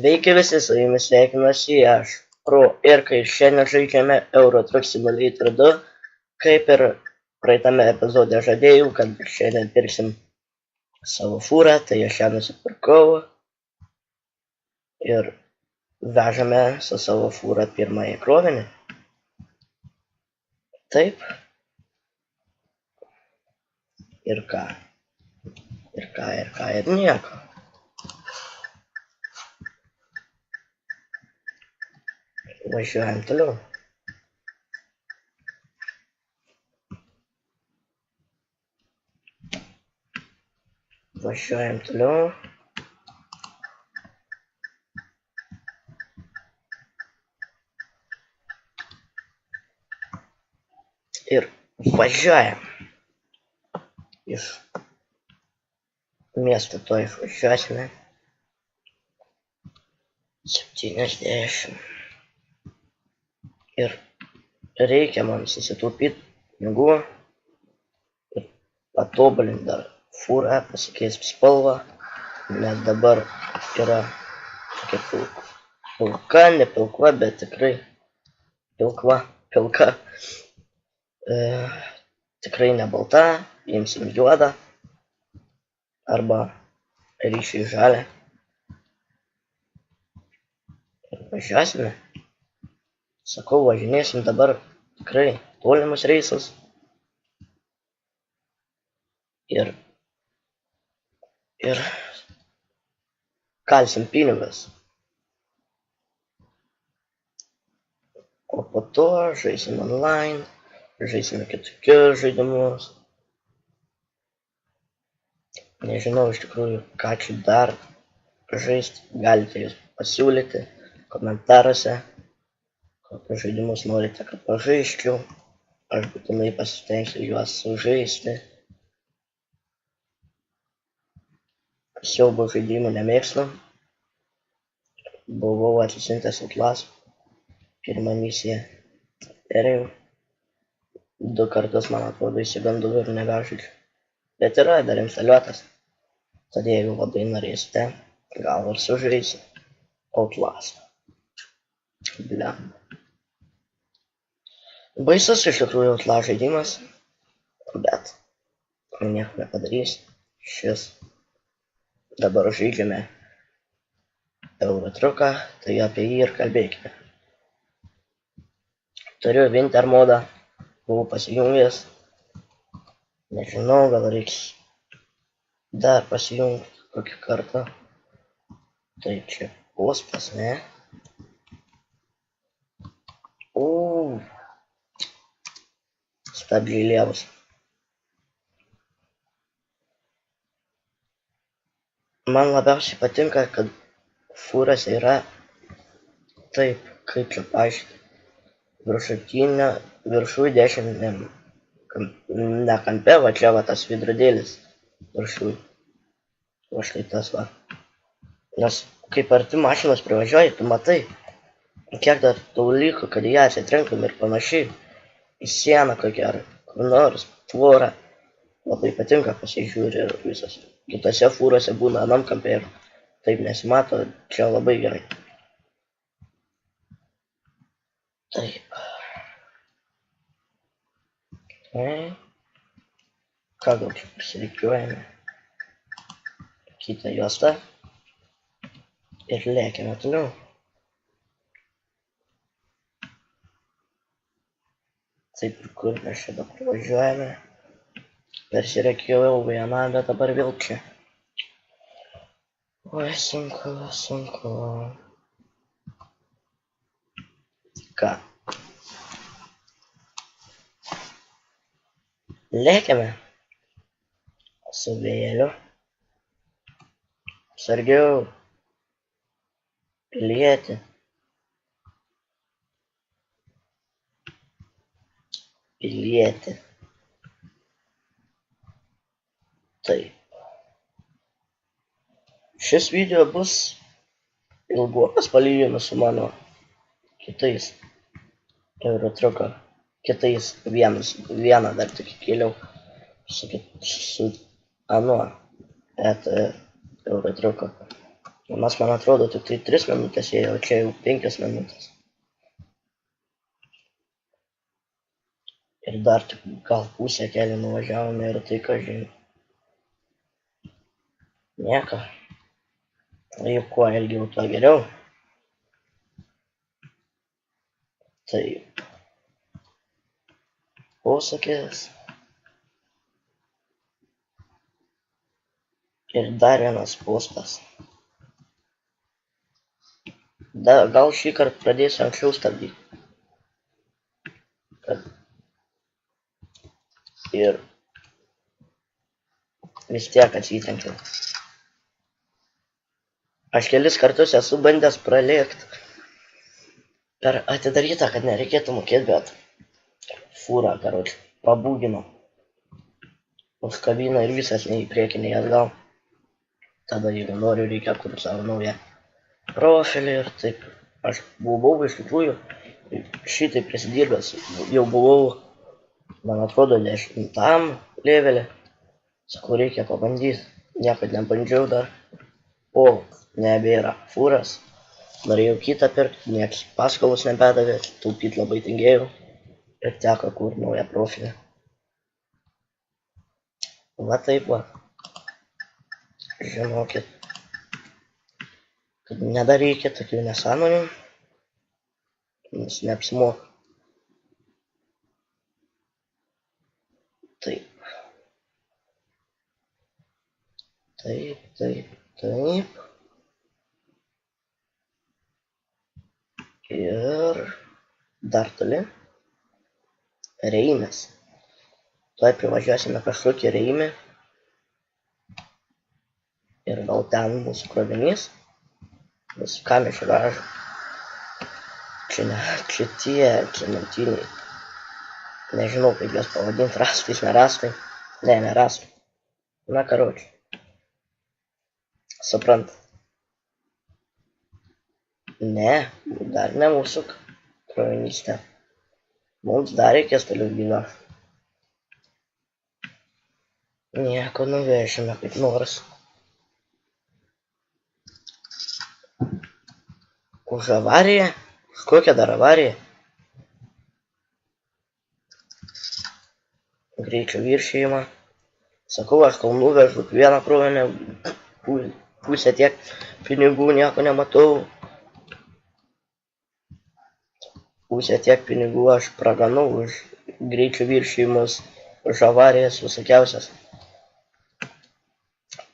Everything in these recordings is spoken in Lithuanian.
Sveiki visi, su jumis sveikinuosi aš, Pro, ir kai šiandien žaidžiame Euro Truck Simulator 2, kaip ir praeitame epizode žadėjau, kad šiandien pirksim savo fūrą, tai aš ją nusipirkau ir vežame su savo fūrą pirmąjį krovinį. Taip. Ir ką? Ir nieko. Važiuojam toliau. Ir važiuojam. Iš miesto to išvažiuosime. 70. Ir reikia man susitaupyti pinigų ir patobulinti dar fūrą, pasikeisti spalvą, nes dabar yra tokia pilka, ne pilkva, bet tikrai pilka. Tikrai ne balta, imsim juodą arba ryšiai žalią. Ir važiuosime. Sakau, važinėsim dabar tikrai tolimus reisus. Ir kalsim pinigus. O po to žaisim online, žaisime kitokius žaidimus. Nežinau iš tikrųjų, ką čia dar žaisti. Galite jūs pasiūlyti komentaruose, kokius žaidimus norite, kad pažaisčiau. Aš būtinai pasistengsiu juos sužaisti. Siaubo žaidimų nemėgstu. Buvau atsisiuntęs Outlast. Pirmą misiją perėjau. 2 kartus, man atrodo, įsigandau ir nebežaidžiu. Bet yra dar instaliuotas. Tad jeigu labai norėsite, gal ir sužaisiu Outlast. Bliam. Baisus iš tikrųjų Outlast žaidimas, bet nieko nepadarys. Šis dabar žaidžiame Euro Trucką, tai apie jį ir kalbėkime. Turiu Winter modą, buvau pasijungęs. Nežinau, gal reiks dar pasijungti kokį kartą. Tai čia postas, ne? Stabdžiai lievus. Man labiausiai patinka, kad fūrose yra taip, kaip čia paaiškinti. Viršui dešiniam ne kampe, va čia va tas veidrodėlis viršui. Va štai tas va. Nes kaip arti mašinos privažiuoji, tu matai, kiek dar tau liko, kad į ją atsitrenkum ir panašiai. Į sieną kokią ar kur nors, tvorą. Labai patinka, pasižiūri ir visas. Kitose fūrose būna anam kampe ir taip nesimato, čia labai gerai. Taip. Ką gal čia pasirikiuojame? Kitą juostą. Ir lėkime toliau. Taip ir kur mes čia dabar važiuojame. Persirikiau vieną, bet dabar vėl čia. Oi, sunku. Ką? Lėkime. Su vėjeliu. Sargiau. Pilietį. Taip. Šis video bus ilgokas palyginus su mano kitais Euro Trucko. Kitais vieną dar tik kėliau su anuo Euro Trucko. Mes, man atrodo, tik tai 3 minutės ėjo, o čia jau 5 minutės. Ir dar tik gal pusę kelią nuvažiavome ir tai, ką žinai. Nieko. Juk kuo ilgiau, tuo geriau. Tai posakis. Ir dar vienas postas. Gal šį kartą pradėsiu anksčiau stabdyti. Kad ir vis tiek atsitrenkiau. Aš kelis kartus esu bandęs pralėkti per atidarytą, kad nereikėtų mokėti, bet fūrą, karoči, pabūgino. Užkabino ir visas nei į priekį, nei atgal. Tada, jeigu noriu, reikia kurti savo naują profilį ir taip. Aš buvau iš tikrųjų šitai prisidirbęs. Jau buvau, man atrodo, 10 levelį. Sakau, reikia pabandyti. Niekad nebandžiau dar. O, nebėra fūras. Norėjau kitą pirkti, nieks paskolos nebedavė, taupyti labai tingėjau. Ir teko kurti naują profilį. Va taip va. Žinokit, kad nedarykit tokių nesąmonių, nes neapsimoka. Taip. Taip, taip, taip. Ir dar toli. Reimis. Tuoj privažiuosime kažkokį Reimį. Ir gal ten mūsų krovinys. Bus kamišų garažą. Čia tie cementiniai. Nežinau, kaip juos pavadinti, rastais, nerastai. Ne, nerastai. Na, karoči. Suprant. Ne, dar ne mūsų krovinys ten. Mums dar reikės toliau gyvą. Nieko nuvešime kaip nors. Už avariją? Už kokią dar avariją? Greičio viršijimą. Sakau, aš kol nuvežu vieną krovinę, pusę tiek pinigų nieko nematau. Pusę tiek pinigų aš praganau už greičio viršijimus, už avarijas visokiausias.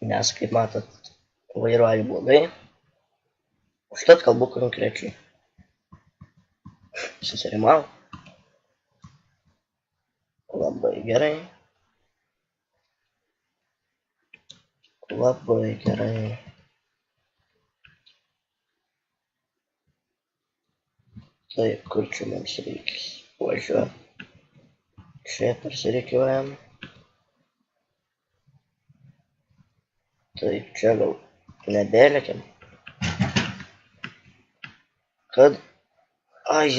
Nes, kaip matot, vairuoju blogai. Užtat kalbu konkrečiai. Susirimau. Labai gerai. Labai gerai. Taip, kur čia mums reikia važiuoti. Čia persirikiuojam. Taip, čia gal nebelikim. Kad... Ai.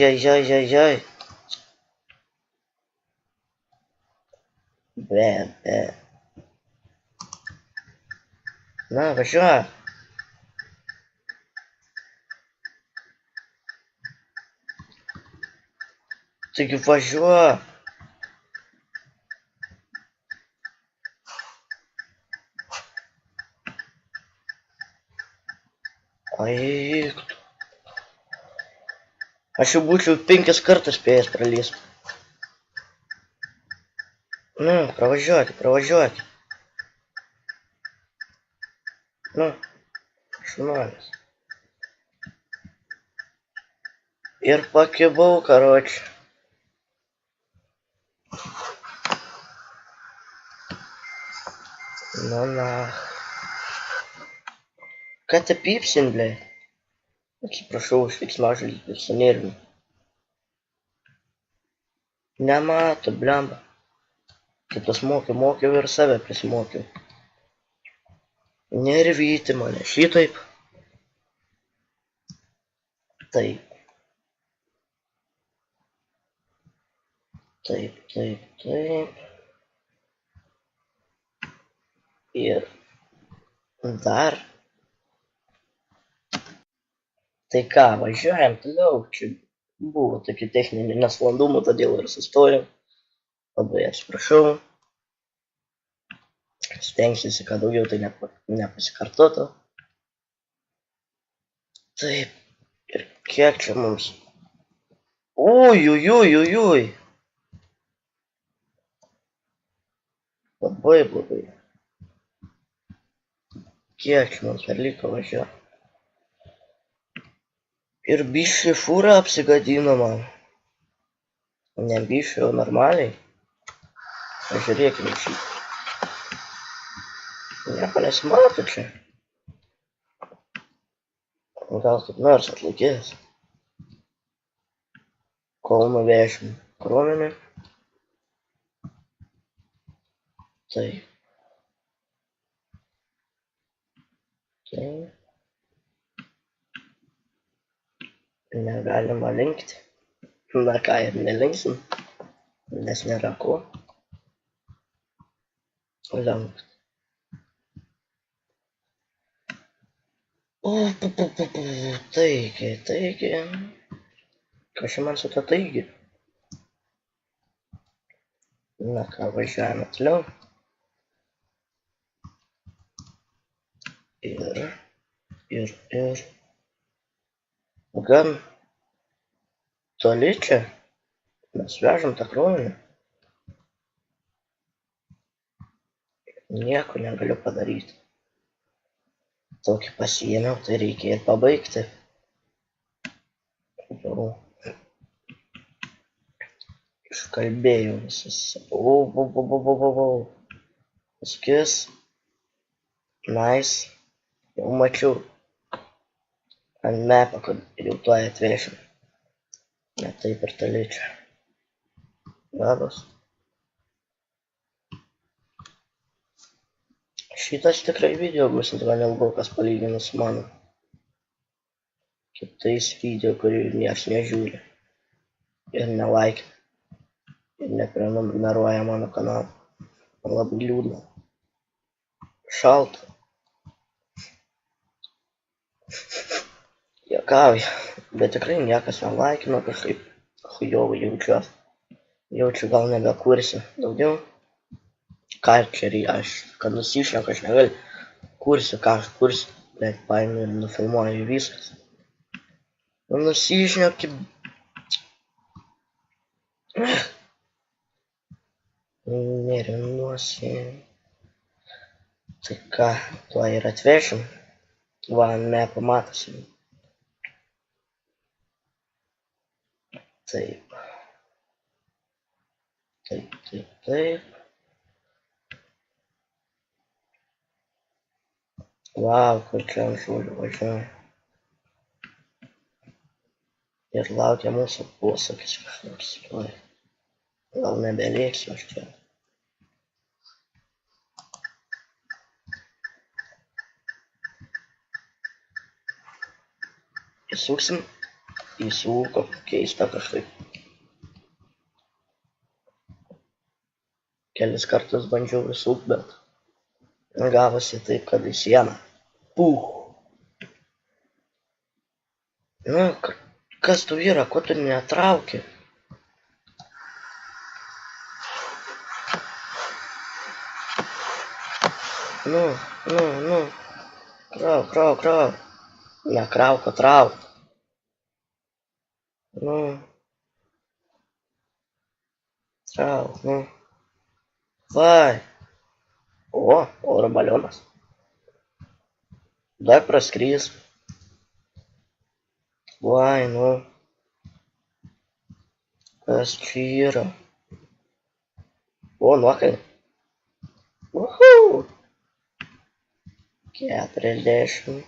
Be. Na, važiuoju. Taigi važiuoju. Ai. Aš jau būčiau 5 kartus spėjęs pralyst. Nu, pravažiuokit. Nu, šunuolis. Ir pakibau, karoči. Nu, na. Ką te pypsin, blei? Atsiprašau, už veiksmažodį ir sunervinu. Nemato, blemba. Kitus mokiau ir save prisimokiau. Nervyti mane šitaip. Taip. Ir dar Tai ką, važiuojam toliau. Čia buvo tokių techninių nesklandumų, todėl ir sustojau. Labai atsiprašau. Stengsiuosi, kad daugiau tai nepasikartotų. Taip. Ir kiek čia mums? Ui. Labai blogai. Kiek čia mums dar liko važiuoti? Ir bišį fūrą apsigadino man. Ne bišį, o normaliai. Pažiūrėkime šį. Nieko nesimato čia. Gal kaip nors atlaikės. Kol nuvešim krovinį. Taip. Negalima linkti. Na ką, ir nelinksim. Nes nėra ko. Lenkt. Taigi. Kas čia man su to taigi? Na ką, važiuojame toliau. Ir. Gan toli čia. Mes vežam tą krovinį. Nieko negaliu padaryti. Tokį pasiėmiau, tai reikia ir pabaigti. Jau. Iškalbėjau visus. Paskis. Nice. Jau mačiau ant mapą, kad jau tuoj atvešim. Ne taip ir toli čia. Labas. Šitas tikrai video bus gan ilgokas palyginus mano kitais video, kurių nieks nežiūri. Ir nelaikina. Ir neprenumeruoja mano kanalą. Man labai liūdna. Šalta. Juokauju. Bet tikrai niekas nelaikino, kažkaip chujovai jaučiuos. Jaučiu gal nebekursiu daugiau. Ką ir čia aš, kad nusišneku, aš negaliu. Kursiu, ką aš kursiu. Bet paimu ir nufilmuoju viskas. Nusišneku. Nerinuosi. Tai ką, tuo ir atvešim. Va, nepamatosim. Taip. Vau, kur čia ant žolių važiuoja. Ir laukia mūsų posakis kažkoks. Gal nebelėksiu aš čia. Įsuksim. Įsuko, keista kažkaip. Kelis kartus bandžiau įsuk, bet gavosi taip, kad į sieną. Puh. Nu, kas tu yra, ko tu netrauki? Nu. Krauk. Nekrauk, o trauk. Nu. Trauk, nu. Vai. O, oro balionas. Dar praskris. Vai, nu. Kas čia yra? O, nuokalė. Uhuu. 40.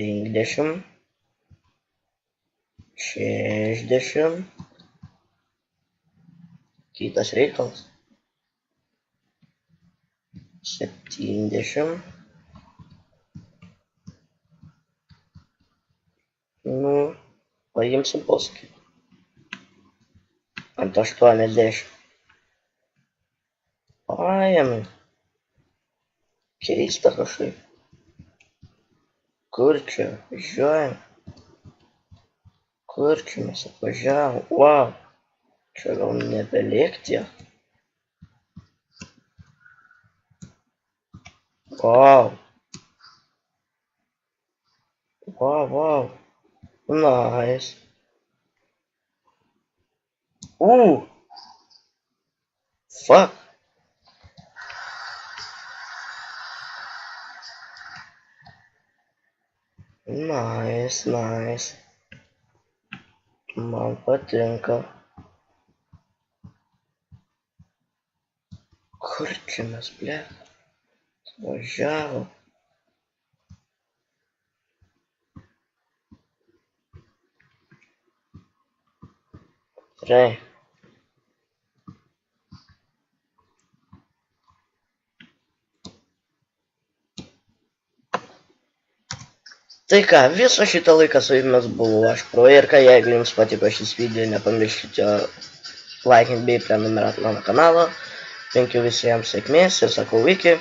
50. 60. Kitas reikalas. 70. Nu, paimsim posūkį. Ant 80. Paėmė. Keista kažkaip. Kur čia važiuojam? Kur čia mes atvažiavom? Wow. Čia gal nebelėkti. Wow. Wow. Nice. Fuck. Nice. Man patinka. Kur čia mes, ble? Važiavo. Gerai. Tai ką, visą šitą laiką su jumis buvau aš Pro ir ką, jeigu jums patiko šis video, nepamirškite laikinti bei prenumeruoti mano kanalą. Linkiu visiems sėkmės ir sakau iki.